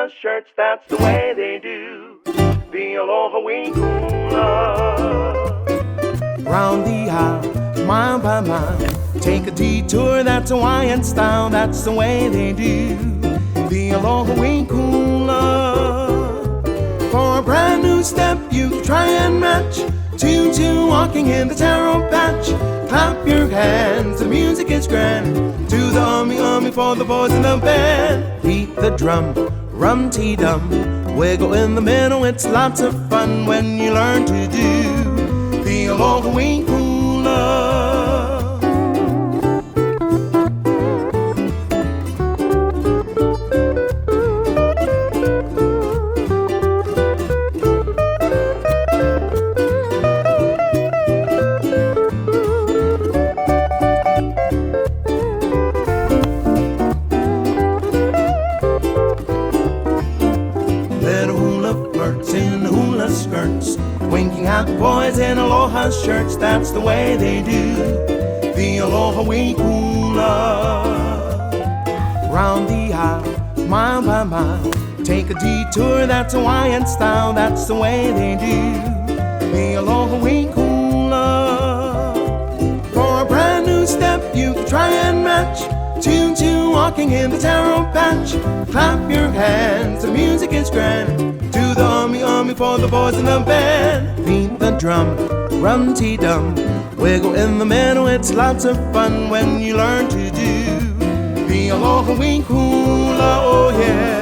Hula shirts, that's the way they do. The Aloha Wing Hula. Round the aisle, mile by mile, take a detour, that's Hawaiian style, that's the way they do. The Aloha Wing Hula. For a brand new step, you can try and match. Two walking in the taro patch. Clap your hands, the music is grand. Do the ummy for the boys in the band. Beat the drum, rum-tee-dum. Wiggle in the middle, it's lots of fun when you learn to do the Aloha Wing Hula. Winking at the boys in Aloha shirts, that's the way they do the Aloha Wing Hula. Round the aisle, mile by mile, take a detour, that's Hawaiian style, that's the way they do the Aloha Wing Hula. For a brand new step, you can try and match. Two walking in the taro patch. Clap your hands, the music is grand. Do the ummy for the boys in the band. Beat the drum, rum-tee-dum. Wiggle in the middle, it's lots of fun when you learn to do the Aloha Wing Hula, oh yeah.